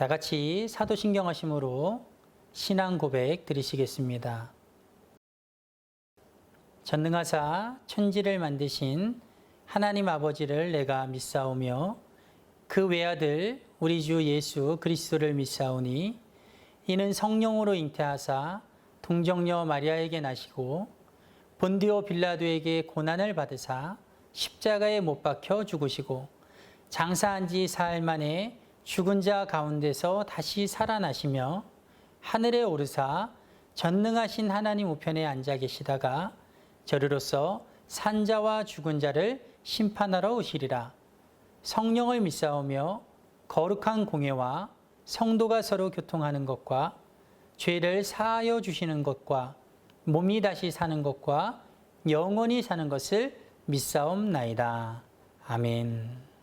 다 같이 사도신경하심으로 신앙 고백 드리시겠습니다. 전능하사 천지를 만드신 하나님 아버지를 내가 믿사오며 그 외아들 우리 주 예수 그리스도를 믿사오니 이는 성령으로 잉태하사 동정녀 마리아에게 나시고 본디오 빌라도에게 고난을 받으사 십자가에 못 박혀 죽으시고 장사한 지 사흘 만에 죽은 자 가운데서 다시 살아나시며 하늘에 오르사 전능하신 하나님 우편에 앉아 계시다가 저리로서 산자와 죽은 자를 심판하러 오시리라. 성령을 믿사오며 거룩한 공예와 성도가 서로 교통하는 것과 죄를 사하여 주시는 것과 몸이 다시 사는 것과 영원히 사는 것을 믿사옵나이다. 아멘.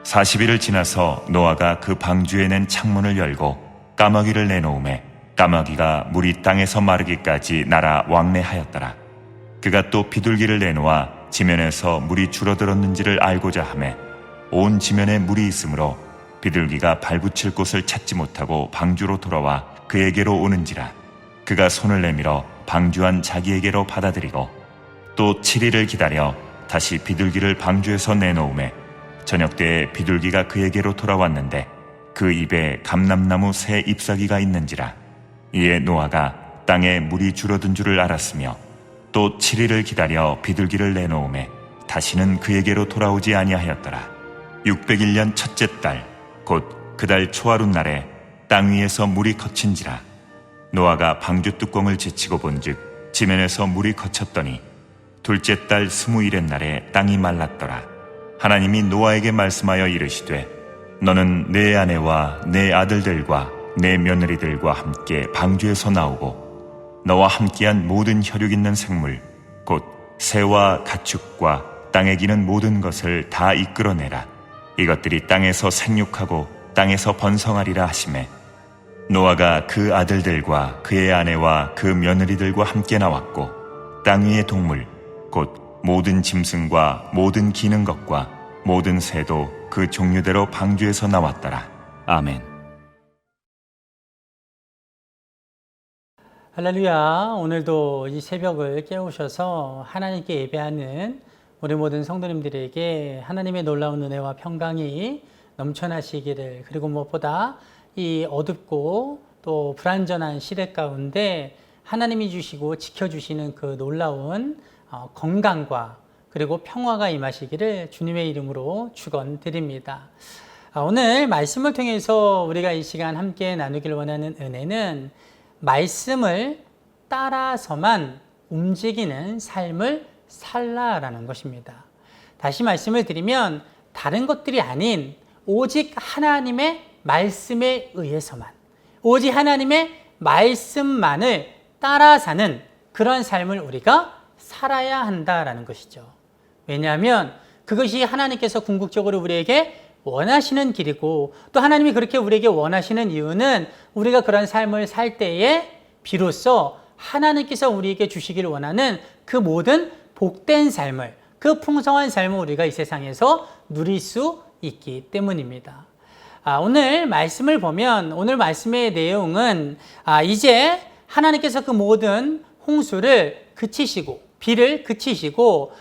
(40일을) 지나서 노아가 그 방주에 낸 창문을 열고 까마귀를 내놓음에 까마귀가 물이 땅에서 마르기까지 날아 왕래하였더라. 그가 또 비둘기를 내놓아 지면에서 물이 줄어들었는지를 알고자 하매 온 지면에 물이 있으므로 비둘기가 발붙일 곳을 찾지 못하고 방주로 돌아와 그에게로 오는지라. 그가 손을 내밀어 방주 안 자기에게로 받아들이고 또 7일을 기다려 다시 비둘기를 방주에서 내놓음에 저녁 때에 비둘기가 그에게로 돌아왔는데 그 입에 감람나무 새 잎사귀가 있는지라. 이에 노아가 땅에 물이 줄어든 줄을 알았으며 또 7일을 기다려 비둘기를 내놓음에 다시는 그에게로 돌아오지 아니하였더라. 601년 첫째 달 곧 그 달 초하룻날에 땅 위에서 물이 거친지라. 노아가 방주 뚜껑을 제치고 본즉 지면에서 물이 거쳤더니 둘째 달 20일의 날에 땅이 말랐더라. 하나님이 노아에게 말씀하여 이르시되 너는 내 아내와 내 아들들과 내 며느리들과 함께 방주에서 나오고 너와 함께한 모든 혈육 있는 생물 곧 새와 가축과 땅에 기는 모든 것을 다 이끌어내라. 이것들이 땅에서 생육하고 땅에서 번성하리라 하시매 노아가 그 아들들과 그의 아내와 그 며느리들과 함께 나왔고 땅 위의 동물 곧 모든 짐승과 모든 기는 것과 모든 새도 그 종류대로 방주에서 나왔더라. 아멘. 할렐루야. 오늘도 이 새벽을 깨우셔서 하나님께 예배하는 우리 모든 성도님들에게 하나님의 놀라운 은혜와 평강이 넘쳐나시기를, 그리고 무엇보다 이 어둡고 또 불안전한 시대 가운데 하나님이 주시고 지켜주시는 그 놀라운 건강과 그리고 평화가 임하시기를 주님의 이름으로 축원드립니다. 오늘 말씀을 통해서 우리가 이 시간 함께 나누길 원하는 은혜는 말씀을 따라서만 움직이는 삶을 살라라는 것입니다. 다시 말씀을 드리면 다른 것들이 아닌 오직 하나님의 말씀에 의해서만, 오직 하나님의 말씀만을 따라 사는 그런 삶을 우리가 살아야 한다라는 것이죠. 왜냐하면 그것이 하나님께서 궁극적으로 우리에게 원하시는 길이고, 또 하나님이 그렇게 우리에게 원하시는 이유는 우리가 그런 삶을 살 때에 비로소 하나님께서 우리에게 주시길 원하는 그 모든 복된 삶을, 그 풍성한 삶을 우리가 이 세상에서 누릴 수 있기 때문입니다. 오늘 말씀을 보면 오늘 말씀의 내용은 이제 하나님께서 그 모든 홍수를 그치시고 비를 그치시고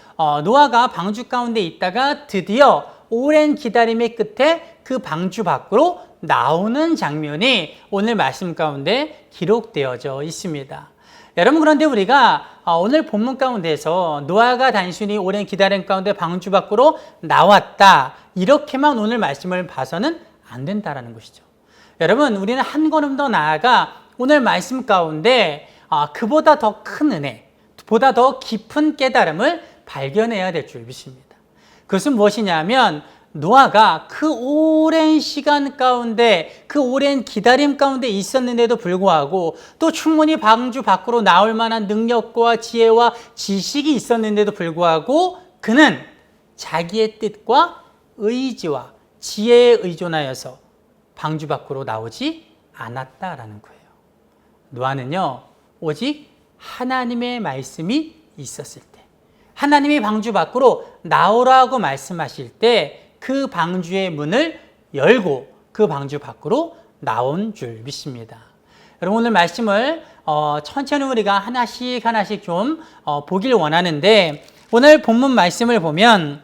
노아가 방주 가운데 있다가 드디어 오랜 기다림의 끝에 그 방주 밖으로 나오는 장면이 오늘 말씀 가운데 기록되어져 있습니다. 여러분, 그런데 우리가 오늘 본문 가운데서 노아가 단순히 오랜 기다림 가운데 방주 밖으로 나왔다, 이렇게만 오늘 말씀을 봐서는 안 된다라는 것이죠. 여러분, 우리는 한 걸음 더 나아가 오늘 말씀 가운데 그보다 더 큰 은혜, 보다 더 깊은 깨달음을 발견해야 될 줄 믿습니다. 그것은 무엇이냐면 노아가 그 오랜 시간 가운데, 그 오랜 기다림 가운데 있었는데도 불구하고, 또 충분히 방주 밖으로 나올 만한 능력과 지혜와 지식이 있었는데도 불구하고 그는 자기의 뜻과 의지와 지혜에 의존하여서 방주 밖으로 나오지 않았다라는 거예요. 노아는요, 오직 하나님의 말씀이 있었을 때, 하나님이 방주 밖으로 나오라고 말씀하실 때 그 방주의 문을 열고 그 방주 밖으로 나온 줄 믿습니다. 여러분, 오늘 말씀을 천천히 우리가 하나씩 좀 보길 원하는데, 오늘 본문 말씀을 보면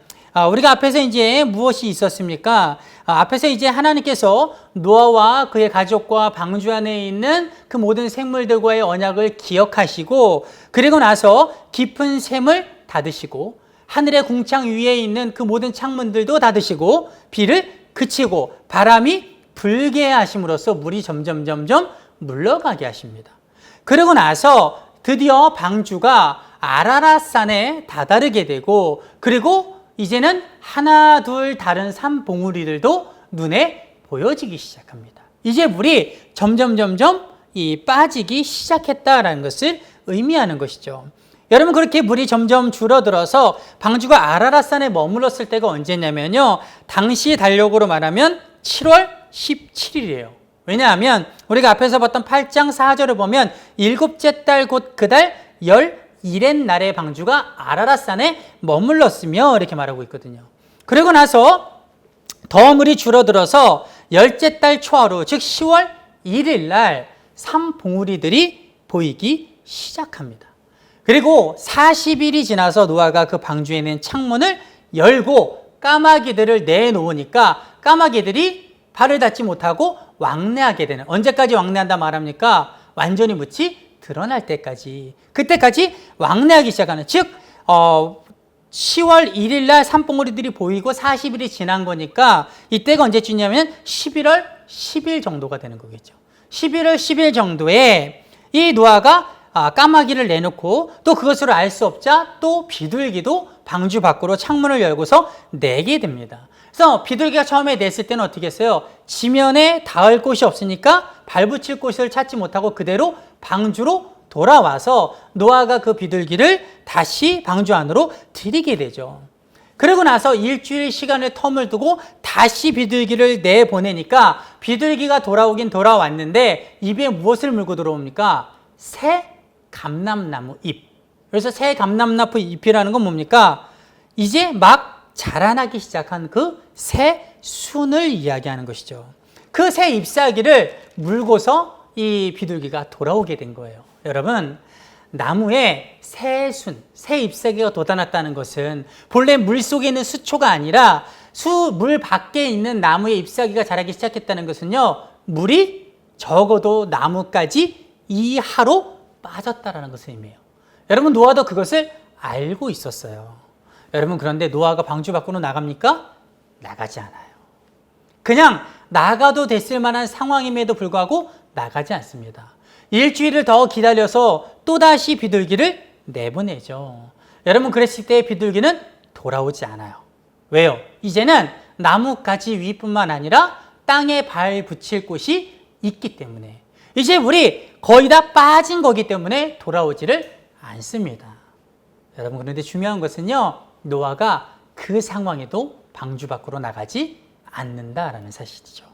우리가 앞에서 이제 무엇이 있었습니까? 앞에서 이제 하나님께서 노아와 그의 가족과 방주 안에 있는 그 모든 생물들과의 언약을 기억하시고, 그리고 나서 깊은 샘을 닫으시고, 하늘의 궁창 위에 있는 그 모든 창문들도 닫으시고, 비를 그치고 바람이 불게 하심으로써 물이 점점 물러가게 하십니다. 그리고 나서 드디어 방주가 아라랏산에 다다르게 되고, 그리고 이제는 하나 둘 다른 산봉우리들도 눈에 보여지기 시작합니다. 이제 물이 점점 빠지기 시작했다라는 것을 의미하는 것이죠. 여러분, 그렇게 물이 점점 줄어들어서 방주가 아라랏산에 머물렀을 때가 언제냐면요, 당시 달력으로 말하면 7월 17일이에요. 왜냐하면 우리가 앞에서 봤던 8장 4절을 보면 일곱째 달 곧 그 달 11의 날에 방주가 아라랏산에 머물렀으며 이렇게 말하고 있거든요. 그리고 나서 더 물이 줄어들어서 열째 달 초하루, 즉 10월 1일 날 산봉우리들이 보이기 시작합니다. 그리고 40일이 지나서 노아가 그 방주에 있는 창문을 열고 까마귀들을 내놓으니까 까마귀들이 발을 닿지 못하고 왕래하게 되는, 언제까지 왕래한다 말합니까? 완전히 무치 드러날 때까지, 그때까지 왕래하기 시작하는, 즉 10월 1일 날 산봉우리들이 보이고 40일이 지난 거니까 이때가 언제쯤이냐면 11월 10일 정도가 되는 거겠죠. 11월 10일 정도에 이 노아가 까마귀를 내놓고, 또 그것으로 알 수 없자 또 비둘기도 방주 밖으로 창문을 열고서 내게 됩니다. 그래서 비둘기가 처음에 냈을 때는 어떻게 했어요? 지면에 닿을 곳이 없으니까 발붙일 곳을 찾지 못하고 그대로 방주로 돌아와서 노아가 그 비둘기를 다시 방주 안으로 들이게 되죠. 그리고 나서 일주일 시간의 텀을 두고 다시 비둘기를 내보내니까 비둘기가 돌아오긴 돌아왔는데 입에 무엇을 물고 들어옵니까? 새 감람나무 잎. 그래서 새 감람나무 잎이라는 건 뭡니까? 이제 막 자라나기 시작한 그 새 순을 이야기하는 것이죠. 그 새 잎사귀를 물고서 이 비둘기가 돌아오게 된 거예요. 여러분, 나무에 새 순, 새 잎사귀가 돋아났다는 것은 본래 물 속에 있는 수초가 아니라 물 밖에 있는 나무의 잎사귀가 자라기 시작했다는 것은요, 물이 적어도 나무까지 이하로 빠졌다라는 것을 의미해요. 여러분, 노아도 그것을 알고 있었어요. 여러분, 그런데 노아가 방주 밖으로 나갑니까? 나가지 않아요. 그냥 나가도 됐을 만한 상황임에도 불구하고 나가지 않습니다. 일주일을 더 기다려서 또다시 비둘기를 내보내죠. 여러분, 그랬을 때 비둘기는 돌아오지 않아요. 왜요? 이제는 나뭇가지 위뿐만 아니라 땅에 발 붙일 곳이 있기 때문에, 이제 물이 거의 다 빠진 거기 때문에 돌아오지를 않습니다. 여러분, 그런데 중요한 것은요, 노아가 그 상황에도 방주 밖으로 나가지 않는다라는 사실이죠.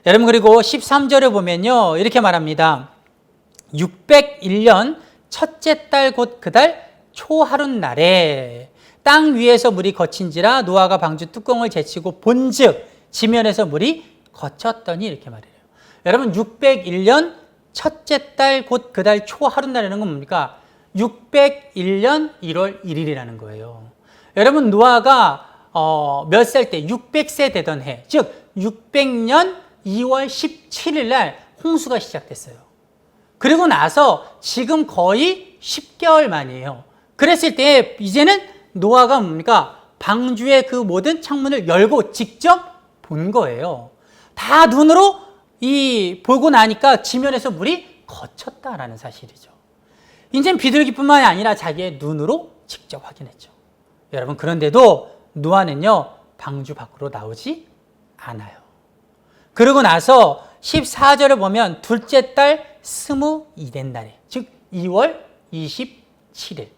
여러분, 그리고 13절에 보면요, 이렇게 말합니다. 601년 첫째 달 곧 그 달 초하룻날에 땅 위에서 물이 거친지라 노아가 방주 뚜껑을 제치고 본즉 지면에서 물이 거쳤더니, 이렇게 말해요. 여러분, 601년 첫째 달 곧 그 달 초하룻날이라는 건 뭡니까? 601년 1월 1일이라는 거예요. 여러분, 노아가 몇 살 때? 600세 되던 해, 즉 600년 2월 17일 날 홍수가 시작됐어요. 그리고 나서 지금 거의 10개월 만이에요. 그랬을 때 이제는 노아가 뭡니까? 방주의 그 모든 창문을 열고 직접 본 거예요. 다 눈으로 보고 나니까 지면에서 물이 거쳤다라는 사실이죠. 이제는 비둘기뿐만이 아니라 자기의 눈으로 직접 확인했죠. 여러분, 그런데도 노아는요, 방주 밖으로 나오지 않아요. 그러고 나서 14절에 보면 둘째 달 22된 날에, 즉 2월 27일,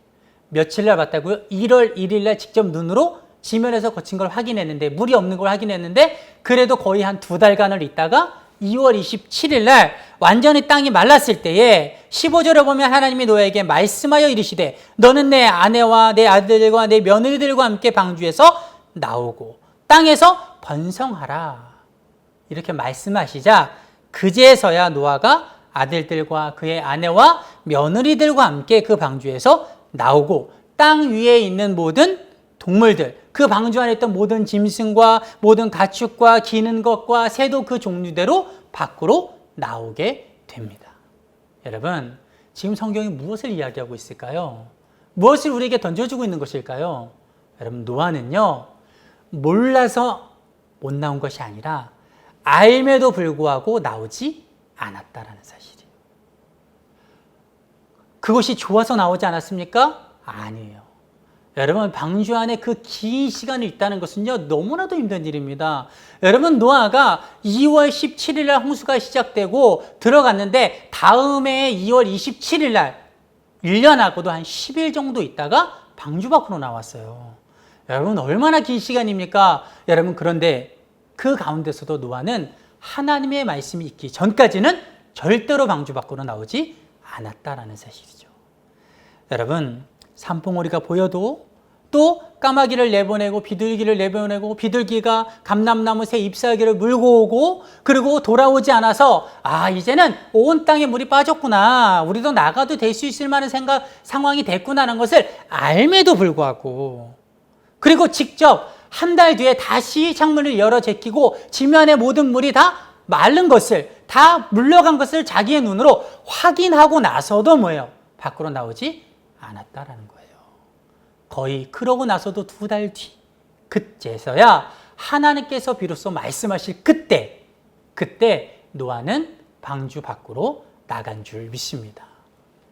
며칠 날 봤다고요? 1월 1일 날 직접 눈으로 지면에서 거친 걸 확인했는데, 물이 없는 걸 확인했는데, 그래도 거의 한 2달간을 있다가 2월 27일 날 완전히 땅이 말랐을 때에 15절에 보면 하나님이 노아에게 말씀하여 이르시되 너는 내 아내와 내 아들들과 내 며느리들과 함께 방주에서 나오고 땅에서 번성하라, 이렇게 말씀하시자 그제서야 노아가 아들들과 그의 아내와 며느리들과 함께 그 방주에서 나오고 땅 위에 있는 모든 동물들, 그 방주 안에 있던 모든 짐승과 모든 가축과 기는 것과 새도 그 종류대로 밖으로 나오게 됩니다. 여러분, 지금 성경이 무엇을 이야기하고 있을까요? 무엇을 우리에게 던져주고 있는 것일까요? 여러분, 노아는요, 몰라서 못 나온 것이 아니라 알매도 불구하고 나오지 않았다라는 사실이에요. 그것이 좋아서 나오지 않았습니까? 아니에요. 여러분, 방주 안에 그 긴 시간이 있다는 것은요, 너무나도 힘든 일입니다. 여러분, 노아가 2월 17일 날 홍수가 시작되고 들어갔는데 다음해 2월 27일 날 1년하고도 한 10일 정도 있다가 방주 밖으로 나왔어요. 여러분, 얼마나 긴 시간입니까? 여러분, 그런데 그 가운데서도 노아는 하나님의 말씀이 있기 전까지는 절대로 방주 밖으로 나오지 않았다라는 사실이죠. 여러분, 산봉우리가 보여도 또 까마귀를 내보내고 비둘기를 내보내고 비둘기가 감람나무 새 잎사귀를 물고 오고 그리고 돌아오지 않아서 이제는 온 땅에 물이 빠졌구나, 우리도 나가도 될 수 있을 만한 상황이 됐구나라는 것을 알매도 불구하고, 그리고 직접 한 달 뒤에 다시 창문을 열어 제끼고 지면의 모든 물이 다 마른 것을, 다 물러간 것을 자기의 눈으로 확인하고 나서도 뭐예요? 밖으로 나오지 않았다라는 거예요. 거의 그러고 나서도 2달 뒤, 그때서야 하나님께서 비로소 말씀하실 그때 노아는 방주 밖으로 나간 줄 믿습니다.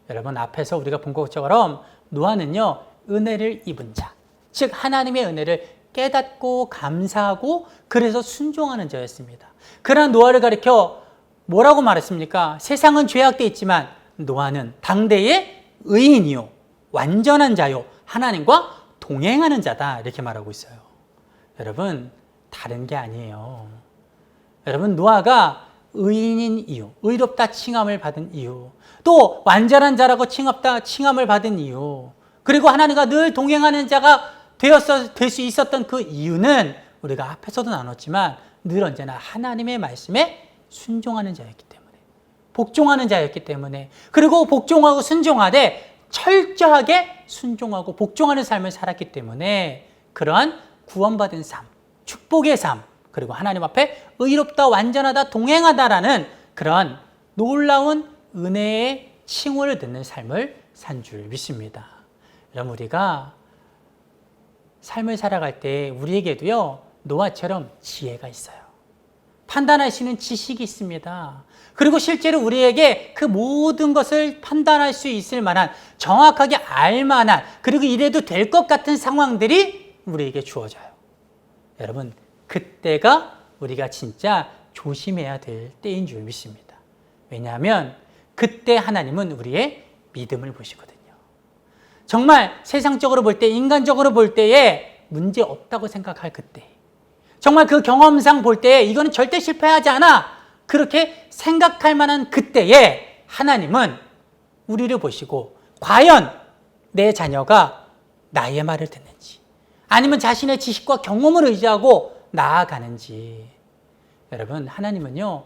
여러분, 앞에서 우리가 본 것처럼 노아는요, 은혜를 입은 자, 즉 하나님의 은혜를 깨닫고 감사하고 그래서 순종하는 자였습니다. 그러나 노아를 가리켜 뭐라고 말했습니까? 세상은 죄악되어 있지만 노아는 당대의 의인이요, 완전한 자요, 하나님과 동행하는 자다, 이렇게 말하고 있어요. 여러분, 다른 게 아니에요. 여러분, 노아가 의인인 이유, 의롭다 칭함을 받은 이유, 또 완전한 자라고 칭함을 받은 이유, 그리고 하나님과 늘 동행하는 자가 될 수 있었던 그 이유는 우리가 앞에서도 나눴지만 늘 언제나 하나님의 말씀에 순종하는 자였기 때문에, 복종하는 자였기 때문에, 그리고 복종하고 순종하되 철저하게 순종하고 복종하는 삶을 살았기 때문에 그러한 구원받은 삶, 축복의 삶, 그리고 하나님 앞에 의롭다, 완전하다, 동행하다라는 그런 놀라운 은혜의 칭호를 듣는 삶을 산 줄 믿습니다. 여러분, 우리가 삶을 살아갈 때 우리에게도요, 노아처럼 지혜가 있어요. 판단할 수 있는 지식이 있습니다. 그리고 실제로 우리에게 그 모든 것을 판단할 수 있을 만한, 정확하게 알 만한, 그리고 이래도 될 것 같은 상황들이 우리에게 주어져요. 여러분, 그때가 우리가 진짜 조심해야 될 때인 줄 믿습니다. 왜냐하면 그때 하나님은 우리의 믿음을 보시거든요. 정말 세상적으로 볼 때, 인간적으로 볼 때에 문제 없다고 생각할 그때, 정말 그 경험상 볼 때에 이거는 절대 실패하지 않아, 그렇게 생각할 만한 그때에 하나님은 우리를 보시고 과연 내 자녀가 나의 말을 듣는지, 아니면 자신의 지식과 경험을 의지하고 나아가는지. 여러분, 하나님은요,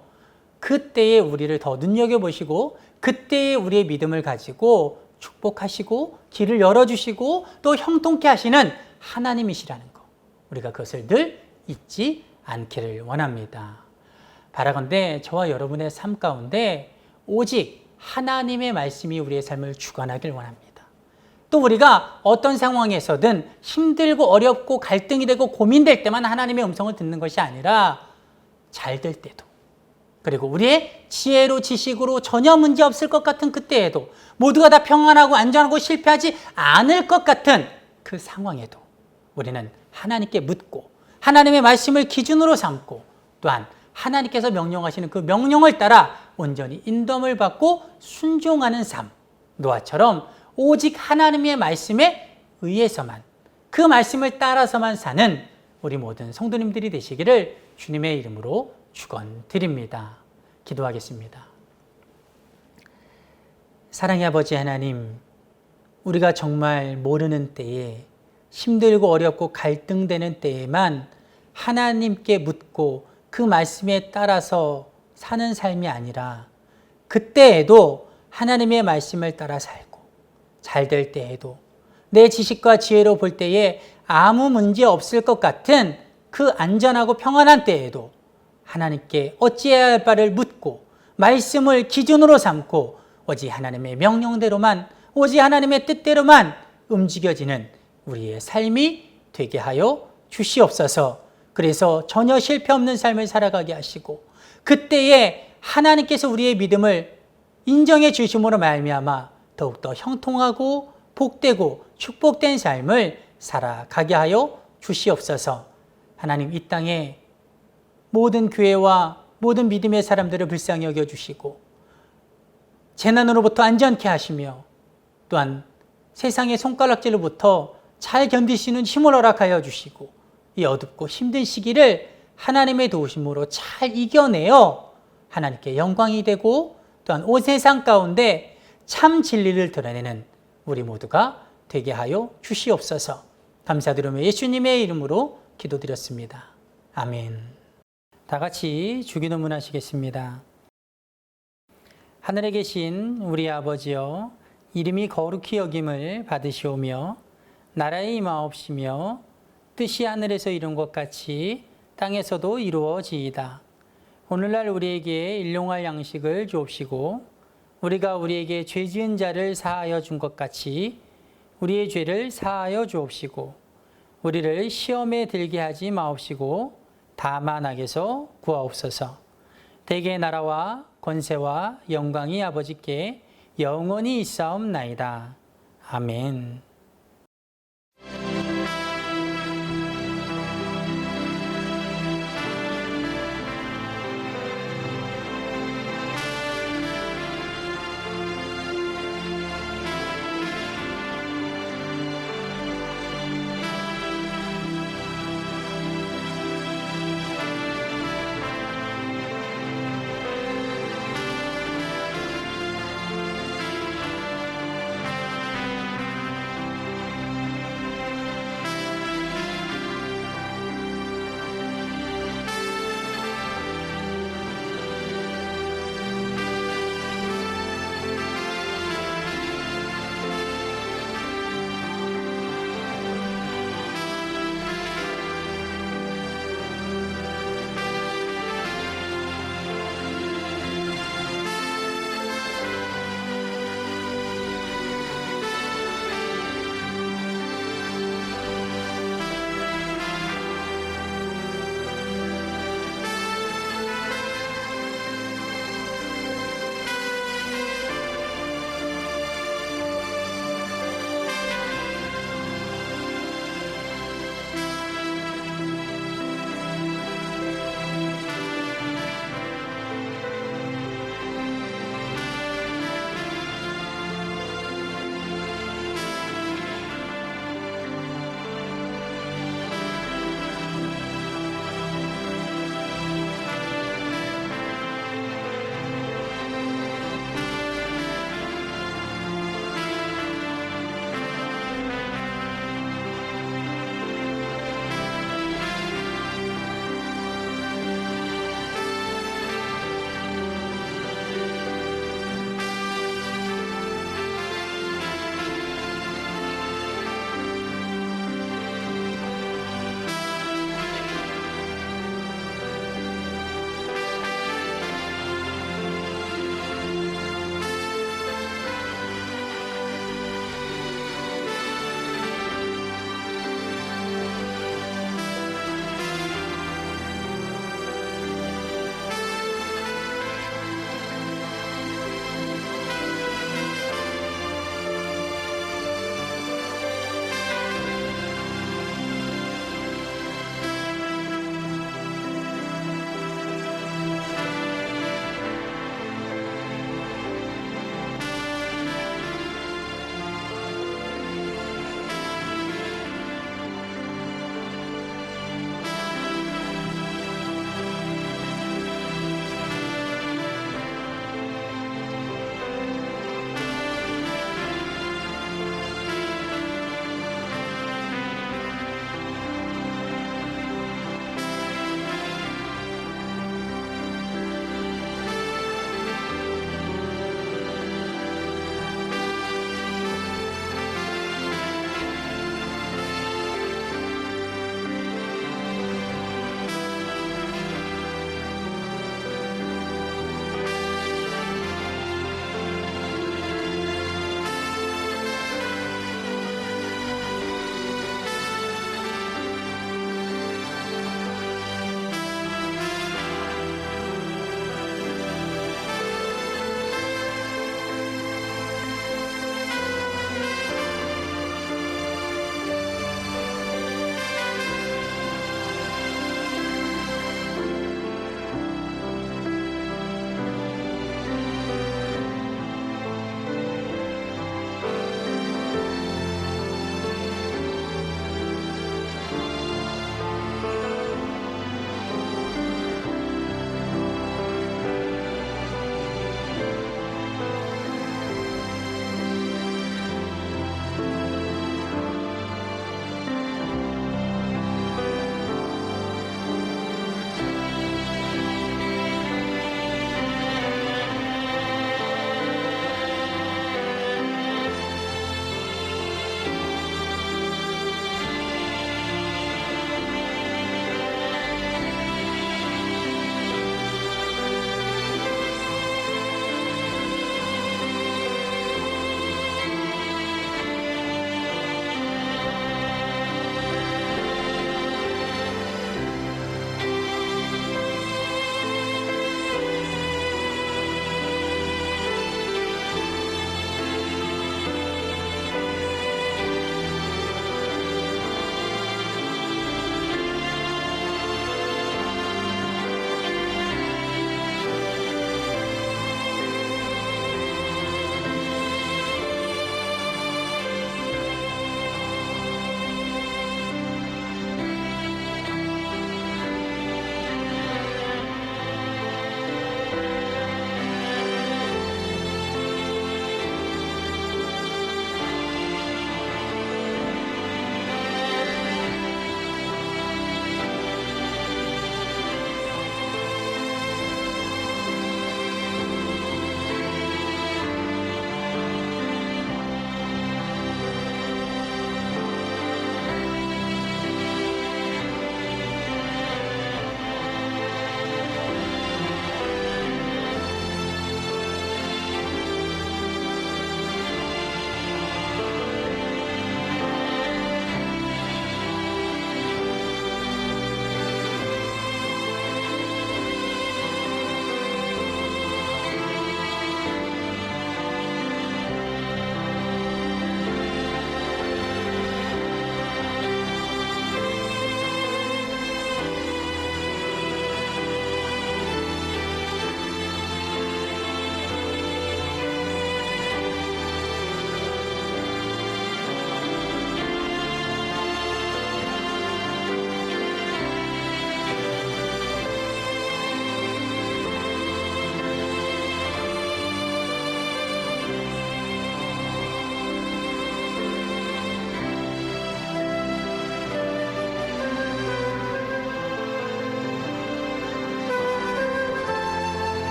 그때에 우리를 더 눈여겨보시고 그때에 우리의 믿음을 가지고 축복하시고 길을 열어주시고 또 형통케 하시는 하나님이시라는 거, 우리가 그것을 늘 잊지 않기를 원합니다. 바라건대 저와 여러분의 삶 가운데 오직 하나님의 말씀이 우리의 삶을 주관하길 원합니다. 또 우리가 어떤 상황에서든 힘들고 어렵고 갈등이 되고 고민될 때만 하나님의 음성을 듣는 것이 아니라 잘 될 때도, 그리고 우리의 지혜로 지식으로 전혀 문제 없을 것 같은 그때에도, 모두가 다 평안하고 안전하고 실패하지 않을 것 같은 그 상황에도 우리는 하나님께 묻고 하나님의 말씀을 기준으로 삼고 또한 하나님께서 명령하시는 그 명령을 따라 온전히 인도함을 받고 순종하는 삶, 노아처럼 오직 하나님의 말씀에 의해서만, 그 말씀을 따라서만 사는 우리 모든 성도님들이 되시기를 주님의 이름으로 축원드립니다. 기도하겠습니다. 사랑의 아버지 하나님, 우리가 정말 모르는 때에, 힘들고 어렵고 갈등되는 때에만 하나님께 묻고 그 말씀에 따라서 사는 삶이 아니라 그때에도 하나님의 말씀을 따라 살고, 잘 될 때에도 내 지식과 지혜로 볼 때에 아무 문제 없을 것 같은 그 안전하고 평안한 때에도 하나님께 어찌해야 할 바를 묻고 말씀을 기준으로 삼고 오직 하나님의 명령대로만, 오직 하나님의 뜻대로만 움직여지는 우리의 삶이 되게 하여 주시옵소서. 그래서 전혀 실패 없는 삶을 살아가게 하시고 그때에 하나님께서 우리의 믿음을 인정해 주심으로 말미암아 더욱더 형통하고 복되고 축복된 삶을 살아가게 하여 주시옵소서. 하나님, 이 땅에 모든 교회와 모든 믿음의 사람들을 불쌍히 여겨주시고 재난으로부터 안전케 하시며 또한 세상의 손가락질로부터 잘 견디시는 힘을 허락하여 주시고 이 어둡고 힘든 시기를 하나님의 도우심으로 잘 이겨내어 하나님께 영광이 되고 또한 온 세상 가운데 참 진리를 드러내는 우리 모두가 되게 하여 주시옵소서. 감사드리며 예수님의 이름으로 기도드렸습니다. 아멘. 다 같이 주기도문 하시겠습니다. 하늘에 계신 우리 아버지여, 이름이 거룩히 여김을 받으시오며 나라의 임하옵시며 뜻이 하늘에서 이룬 것 같이 땅에서도 이루어지이다. 오늘날 우리에게 일용할 양식을 주옵시고 우리가 우리에게 죄 지은 자를 사하여 준 것 같이 우리의 죄를 사하여 주옵시고 우리를 시험에 들게 하지 마옵시고 다만 악에서 구하옵소서. 대개의 나라와 권세와 영광이 아버지께 영원히 있사옵나이다. 아멘.